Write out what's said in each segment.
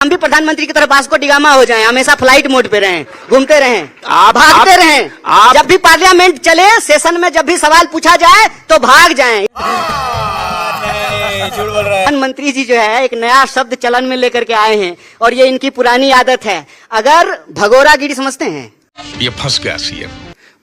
हम भी प्रधानमंत्री की तरह वास्को डिगामा हो जाएं, हमेशा फ्लाइट मोड पे रहें, घूमते रहें, भागते रहें। जब भी पार्लियामेंट चले, सेशन में जब भी सवाल पूछा जाए तो भाग जाएं। प्रधानमंत्री जी जो है एक नया शब्द चलन में लेकर के आए हैं और ये इनकी पुरानी आदत है। अगर भगोरागिरी समझते हैं, ये फंस गया सीएम।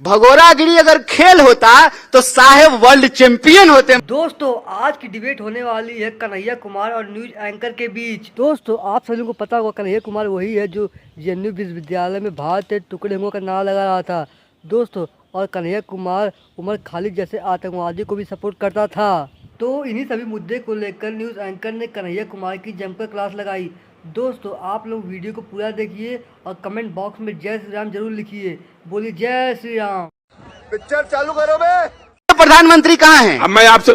भगोरागिरी अगर खेल होता तो साहेब वर्ल्ड चैंपियन होते। दोस्तों आज की डिबेट होने वाली है कन्हैया कुमार और न्यूज एंकर के बीच। दोस्तों आप सभी को पता होगा कन्हैया कुमार वही है जो जेएनयू विश्वविद्यालय में भारत के टुकड़े होंगे का नारा लगा रहा था दोस्तों, और कन्हैया कुमार उमर खालिद जैसे आतंकवादी को भी सपोर्ट करता था। तो इन्हीं सभी मुद्दे को लेकर न्यूज एंकर ने कन्हैया कुमार की जमकर क्लास लगाई। दोस्तों आप लोग वीडियो को पूरा देखिए और कमेंट बॉक्स में जय श्री राम जरूर लिखिए। बोलिए जय श्री राम। पिक्चर चालू करो बे। प्रधानमंत्री कहाँ हैं? अब मैं आपसे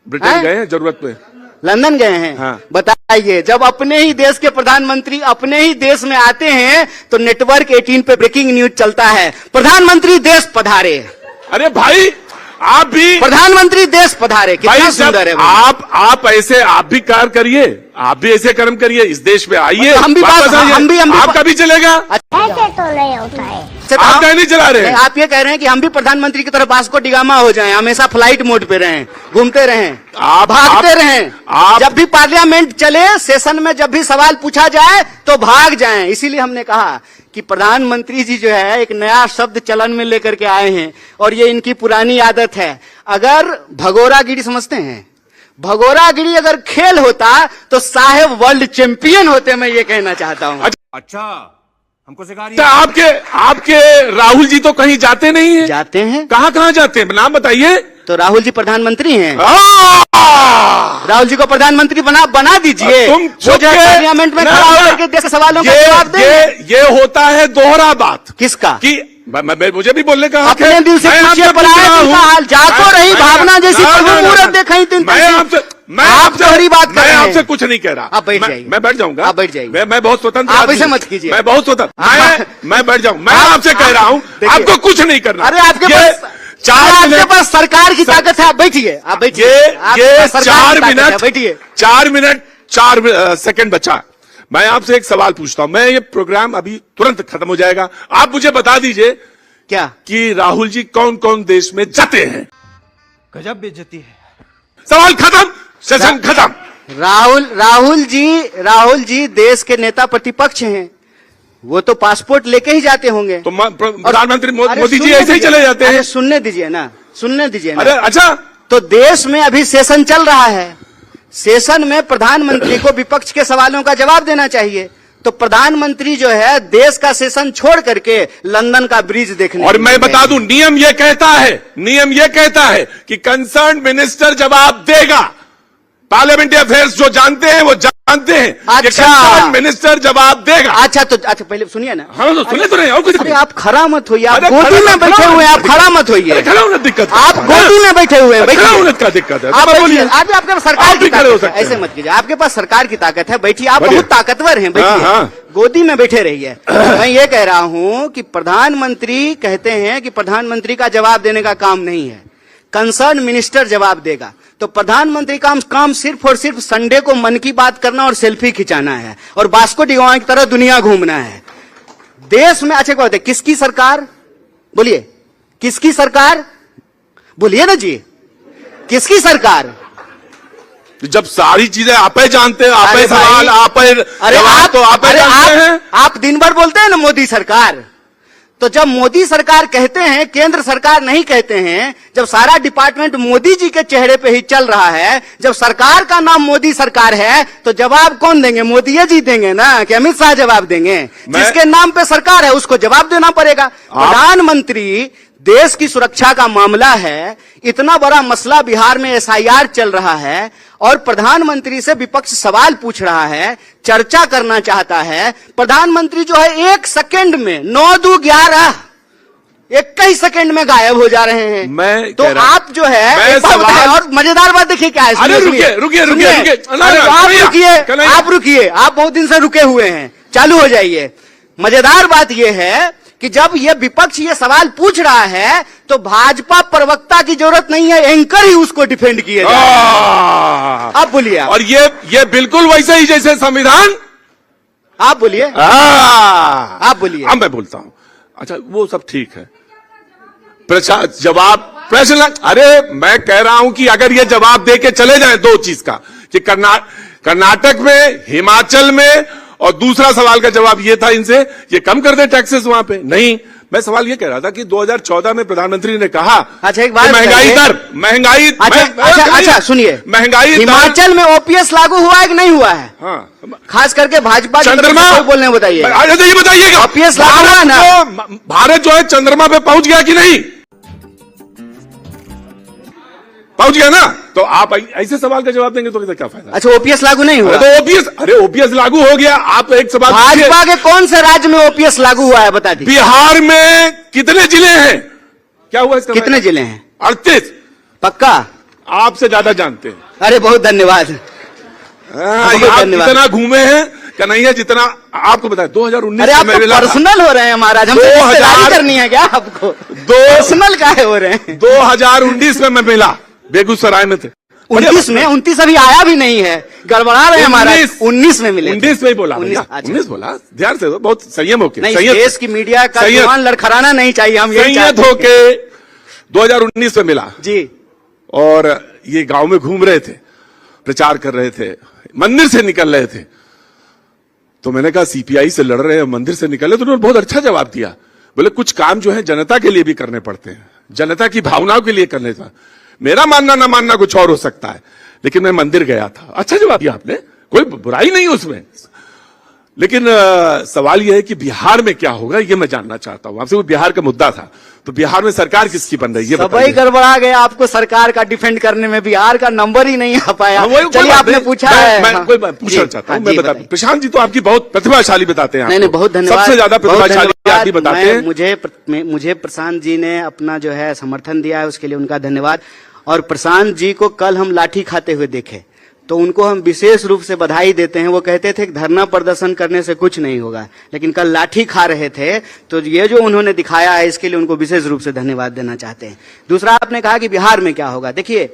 ब्रिटेन गए हैं जरूरत पे, लंदन गए हैं। हाँ। बताइए, जब अपने ही देश के प्रधानमंत्री अपने ही देश में आते हैं तो नेटवर्क 18 पे ब्रेकिंग न्यूज चलता है, प्रधानमंत्री देश पधारे। अरे भाई आप भी प्रधानमंत्री देश पधारे, कितना सुंदर है। आप ऐसे आप भी कार्य करिए, आप भी ऐसे कर्म करिए, इस देश में आइए। हम भी आपका भी चलेगा। ऐसे तो नहीं होता है। आप कहीं नहीं चला रहे हैं। आप ये कह रहे हैं कि हम भी प्रधानमंत्री की तरह वास्को डिगामा हो जाएं, हमेशा फ्लाइट मोड पे रहें, घूमते रहें, भागते रहें। जब भी पार्लियामेंट चले, सेशन में जब भी सवाल पूछा जाए तो भाग जाएं। इसीलिए हमने कहा कि प्रधानमंत्री जी जो है एक नया शब्द चलन में लेकर के आए हैं और ये इनकी पुरानी आदत है। अगर भगोरागिरी समझते हैं, भगोरागिरी अगर खेल होता तो साहेब वर्ल्ड चैंपियन होते, मैं ये कहना चाहता हूँ। अच्छा हमको सिखा रही है। आपके राहुल जी तो कहीं जाते नहीं है? जाते हैं। कहाँ जाते हैं, नाम बताइए। तो राहुल जी प्रधानमंत्री हैं। राहुल जी को प्रधानमंत्री बना दीजिए। तुम वो जो पार्लियामेंट में खड़ा होकर के देश के सवालों का जवाब दें। ये होता है दोहरा बात। किसका? कि मुझे भी बोलने का हक है। अपने दिल से पूछिए, हाल जाको रही भावना जैसी मुहूर्त देखी तीन। मैं आपसे कुछ नहीं कह रहा। आप बैठ जाइए। मैं बैठ जाऊंगा। आप बैठ जाइए। मैं बहुत स्वतंत्र। आप ऐसे मत कीजिए। मैं बहुत स्वतंत्र। मैं बैठ जाऊँ। मैं आपसे कह रहा हूँ आपको कुछ नहीं करना। अरे आपके पास सरकार की ताकत है। आप बैठिए, आप बैठिए। ये 4 मिनट बैठिए। 4 सेकंड बचा। मैं आपसे एक सवाल पूछता हूं। मैं ये प्रोग्राम अभी तुरंत खत्म हो जाएगा। आप मुझे बता दीजिए क्या कि राहुल जी कौन कौन देश में जाते हैं? गजब बेइज्जती है। सवाल खत्म, सेशन खत्म। राहुल जी देश के नेता प्रतिपक्ष हैं, वो तो पासपोर्ट लेके ही जाते होंगे। तो प्रधानमंत्री मोदी जी ऐसे ही चले जाते हैं। सुनने दीजिए ना। अरे अच्छा, तो देश में अभी सेशन चल रहा है, सेशन में प्रधानमंत्री को विपक्ष के सवालों का जवाब देना चाहिए। तो प्रधानमंत्री जो है देश का सेशन छोड़ करके लंदन का ब्रिज देखने। और मैं बता दूं, नियम ये कहता है कि कंसर्न मिनिस्टर जवाब देगा। पार्लियामेंट्री अफेयर्स जो जानते हैं वो जानते हैं। अच्छा, मिनिस्टर जवाब देगा। अच्छा पहले सुनिए ना। हाँ तो सुनिए तो नहीं और कुछ। अरे आप खड़ा मत होइए, आप गोदी में बैठे हुए हैं, आप खड़ा मत होइए। खड़ा होने दिक्कत, आप गोदी में बैठे हुए हैं, खड़ा होने का दिक्कत है। आप बोलिए, आपके पास सरकार की ताकत है, ऐसे मत कीजिए। आपके पास सरकार की ताकत है, बैठिए। आप बहुत ताकतवर हैं, बैठिए, गोदी में बैठे रहिए। मैं ये कह रहा हूँ कि प्रधानमंत्री कहते हैं कि प्रधानमंत्री का जवाब देने का काम नहीं है, कंसर्न मिनिस्टर जवाब देगा। तो प्रधानमंत्री का काम सिर्फ और सिर्फ संडे को मन की बात करना और सेल्फी खिंचाना है और वास्को डिगामा की तरह दुनिया घूमना है। देश में अच्छे बात है। किसकी सरकार? बोलिए, किसकी सरकार? बोलिए ना जी, किसकी सरकार? जब सारी चीजें आप ही जानते हैं, आप ही सवाल, आप ही जवाब, तो आप ही जानते हैं। आप दिन भर बोलते हैं ना मोदी सरकार। तो जब मोदी सरकार कहते हैं, केंद्र सरकार नहीं कहते हैं, जब सारा डिपार्टमेंट मोदी जी के चेहरे पे ही चल रहा है, जब सरकार का नाम मोदी सरकार है, तो जवाब कौन देंगे? मोदी जी देंगे ना, कि अमित शाह जवाब देंगे? जिसके नाम पे सरकार है उसको जवाब देना पड़ेगा। प्रधानमंत्री, देश की सुरक्षा का मामला है, इतना बड़ा मसला बिहार में SIR चल रहा है और प्रधानमंत्री से विपक्ष सवाल पूछ रहा है, चर्चा करना चाहता है। प्रधानमंत्री जो है 1 सेकंड में 9-2-11 21 सेकंड में गायब हो जा रहे हैं। मैं तो आप जो है और मजेदार बात देखिए क्या है। आप रुकिए, आप बहुत दिन से रुके हुए हैं, चालू हो जाइए। मजेदार बात यह है कि जब ये विपक्ष ये सवाल पूछ रहा है तो भाजपा प्रवक्ता की जरूरत नहीं है, एंकर ही उसको डिफेंड किए जा रहे हैं। अब बोलिए। और ये बिल्कुल वैसे ही जैसे संविधान आप बोलिए, आप बोलिए। अब मैं बोलता हूं। अच्छा, वो सब ठीक है, जवाब प्रश्न। अरे मैं कह रहा हूं कि अगर ये जवाब दे के चले जाएं दो चीज का, कि कर्नाटक में, हिमाचल में, और दूसरा सवाल का जवाब ये था इनसे, ये कम कर दे टैक्सेस वहां पे। नहीं, मैं सवाल ये कह रहा था कि 2014 में प्रधानमंत्री ने कहा, अच्छा एक बात, महंगाई अच्छा सुनिए, महंगाई हिमाचल में ओपीएस लागू हुआ है कि नहीं हुआ है? हाँ, खास करके भाजपा चंद्रमा बोलने बताइए, ये बताइएगा, ओपीएस लागू हुआ ना? भारत जो है चंद्रमा पे पहुंच गया कि नहीं? पहुंच गया ना? तो आप ऐसे सवाल का जवाब देंगे तो क्या फायदा? अच्छा, ओपीएस लागू नहीं हुआ? तो ओपीएस, अरे ओपीएस लागू हो गया। आप एक सवाल, भाजपा के कौन से राज्य में ओपीएस लागू हुआ है बता दीजिए। बिहार में कितने जिले हैं? क्या हुआ इसका? कितने जिले हैं? 38। पक्का? आपसे ज्यादा जानते हैं। अरे बहुत धन्यवाद, आप जितना घूमे हैं कन्हैया, जितना आपको बताया 2019 अरे आप पर्सनल हो रहे हैं महाराज, हम 2000 करनी है क्या आपको? पर्सनल काहे हो रहे हैं? 2019 में मैं मिला, बेगूसराय में थे। 29 में? 29 अभी आया भी नहीं है, गड़बड़ा रहे हैं महाराज। 19 में मिले। 19 में ही बोला, 19 बोला, ध्यान से, बहुत संयम होके। देश की मीडिया का जुबान लड़खड़ाना नहीं चाहिए, हम यही चाहते हैं। होके 2019 में मिला जी, और ये गांव में घूम रहे थे, प्रचार कर रहे थे, मंदिर से निकल रहे थे। तो मैंने कहा सीपीआई से लड़ रहे हैं, मंदिर से निकल रहे। तो उन्होंने बहुत अच्छा जवाब दिया, बोले कुछ काम जो है जनता के लिए भी करने पड़ते हैं, जनता की भावनाओं के लिए करने का। मेरा मानना ना मानना कुछ और हो सकता है, लेकिन मैं मंदिर गया था। अच्छा जवाब दिया आपने, कोई बुराई नहीं उसमें। लेकिन सवाल यह है कि बिहार में क्या होगा, ये मैं जानना चाहता हूं आपसे। वो बिहार का मुद्दा था, तो बिहार में सरकार किसकी बन रही है? सबही गड़बड़ा गया, आपको सरकार का डिफेंड करने में बिहार का नंबर ही नहीं आ पाया। चलिए, आपने पूछा है, मैं कोई पूछना चाहता हूं, मैं बता, प्रशांत जी तो आपकी बहुत प्रतिभाशाली बताते हैं। नहीं, बहुत धन्यवाद, सबसे ज्यादा प्रतिभाशाली आदमी बताते हैं। मुझे प्रशांत जी ने अपना जो है समर्थन दिया है, उसके लिए उनका धन्यवाद। और प्रशांत जी को कल हम लाठी खाते हुए देखे, तो उनको हम विशेष रूप से बधाई देते हैं। वो कहते थे कि धरना प्रदर्शन करने से कुछ नहीं होगा, लेकिन कल लाठी खा रहे थे, तो ये जो उन्होंने दिखाया है, इसके लिए उनको विशेष रूप से धन्यवाद देना चाहते हैं। दूसरा, आपने कहा कि बिहार में क्या होगा। देखिए,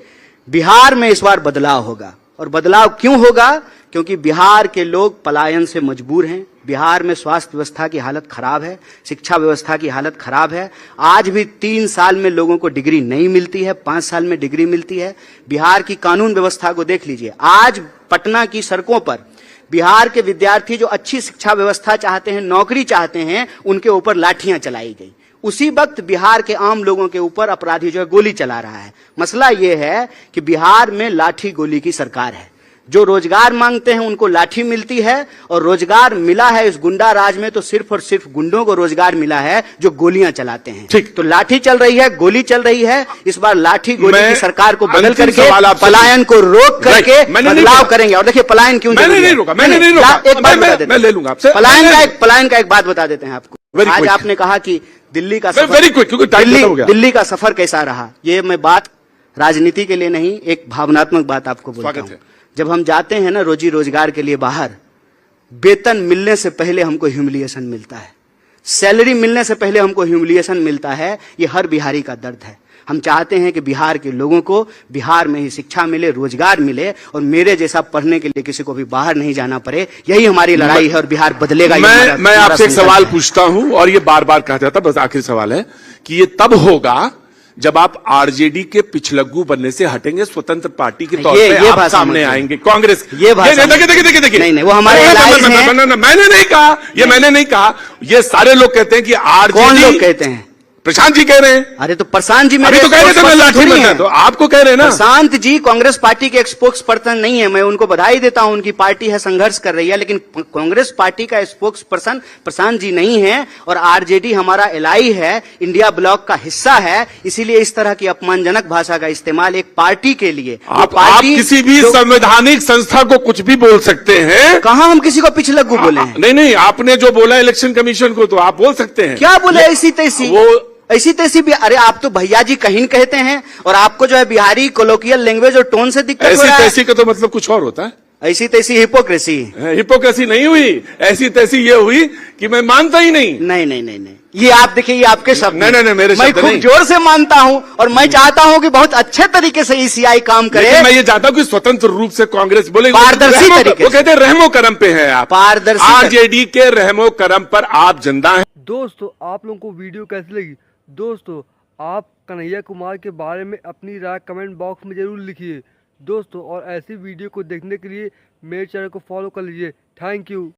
बिहार में इस बार बदलाव होगा, और बदलाव क्यों होगा? क्योंकि बिहार के लोग पलायन से मजबूर हैं। बिहार में स्वास्थ्य व्यवस्था की हालत खराब है, शिक्षा व्यवस्था की हालत खराब है। आज भी 3 साल में लोगों को डिग्री नहीं मिलती है, 5 साल में डिग्री मिलती है। बिहार की कानून व्यवस्था को देख लीजिए, आज पटना की सड़कों पर बिहार के विद्यार्थी जो अच्छी शिक्षा व्यवस्था चाहते हैं, नौकरी चाहते हैं, उनके ऊपर लाठियां चलाई गई। उसी वक्त बिहार के आम लोगों के ऊपर अपराधी जो है गोली चला रहा है। मसला यह है कि बिहार में लाठी गोली की सरकार है। जो रोजगार मांगते हैं उनको लाठी मिलती है, और रोजगार मिला है इस गुंडा राज में तो सिर्फ और सिर्फ गुंडों को रोजगार मिला है जो गोलियां चलाते हैं। ठीक, तो लाठी चल रही है, गोली चल रही है। इस बार लाठी गोली की सरकार को बदल करके पलायन को रोक करके बदलाव करेंगे। और देखिए, पलायन क्यों मैंने नहीं रोका, मैंने नहीं रोका, एक बात बता देते, मैं ले लूंगा आपसे। पलायन का एक बात बता देते हैं आपको। आज आपने कहा कि दिल्ली का दिल्ली का सफर कैसा रहा। ये मैं बात राजनीति के लिए नहीं, एक भावनात्मक बात आपको बोलता हूं। जब हम जाते हैं ना रोजी रोजगार के लिए बाहर, वेतन मिलने से पहले हमको ह्यूमिलिएशन मिलता है, सैलरी मिलने से पहले हमको ह्यूमिलिएशन मिलता है। ये हर बिहारी का दर्द है। हम चाहते हैं कि बिहार के लोगों को बिहार में ही शिक्षा मिले, रोजगार मिले, और मेरे जैसा पढ़ने के लिए किसी को भी बाहर नहीं जाना पड़े। यही हमारी लड़ाई है, और बिहार बदलेगा। मैं आपसे एक सवाल पूछता हूं, और ये बार बार कहा जाता, बस आखिरी सवाल है कि ये तब होगा जब आप आरजेडी के पिछलग्गू बनने से हटेंगे, स्वतंत्र पार्टी के तौर पे आप सामने आएंगे। कांग्रेस ये देखिए, नहीं, वो हमारे मैंने नहीं कहा, ये मैंने नहीं कहा, ये सारे लोग कहते हैं कि आरजेडी। कौन लोग कहते हैं? प्रशांत जी कह रहे हैं। अरे तो प्रशांत जी अभी तो कह रहे थे मैं लाठी बनना, तो आपको कह रहे हैं ना। प्रशांत जी कांग्रेस पार्टी के स्पोक्स पर्सन नहीं है। मैं उनको बधाई देता हूं, उनकी पार्टी है, संघर्ष कर रही है, लेकिन कांग्रेस पार्टी का स्पोक्स पर्सन प्रशांत जी नहीं है। और आरजेडी हमारा एलआई है, इंडिया ब्लॉक का हिस्सा है। इसीलिए इस तरह की अपमानजनक भाषा का इस्तेमाल एक पार्टी के लिए, आप किसी भी संवैधानिक संस्था को कुछ भी बोल सकते हैं। कहां हम किसी को पिछलग्गू बोले हैं? नहीं, आपने जो बोला इलेक्शन कमीशन को, तो आप बोल सकते हैं। क्या बोले? ऐसी तैसी, वो ऐसी तैसी भी। अरे आप तो भैया जी कहीं कहते हैं, और आपको जो है बिहारी कोलोकियल लैंग्वेज और टोन से दिक्कत हो रहा है। ऐसी तैसी का तो मतलब कुछ और होता है। ऐसी तैसी हिपोक्रेसी नहीं हुई, ऐसी तैसी ये हुई कि मैं मानता ही नहीं। नहीं, ये आप देखिए, ये आपके शब्द नहीं, नहीं, नहीं, मेरे मैं शब्द खूब नहीं। जोर से मानता हूं और मैं चाहता हूं कि बहुत अच्छे तरीके से ईसीआई काम करे। लेकिन मैं ये चाहता हूं कि स्वतंत्र रूप से कांग्रेस बोले, पारदर्शी तरीके वो से। कहते हैं रहमो करम पे है आप, पारदर्शी आरजेडी के रहमो करम पर आप जिंदा हैं। दोस्तों आप लोगों को वीडियो कैसी लगी? दोस्तों आप कन्हैया कुमार के बारे में अपनी राय कमेंट बॉक्स में जरूर लिखिए दोस्तों, और ऐसी वीडियो को देखने के लिए मेरे चैनल को फॉलो कर लीजिए। Thank you.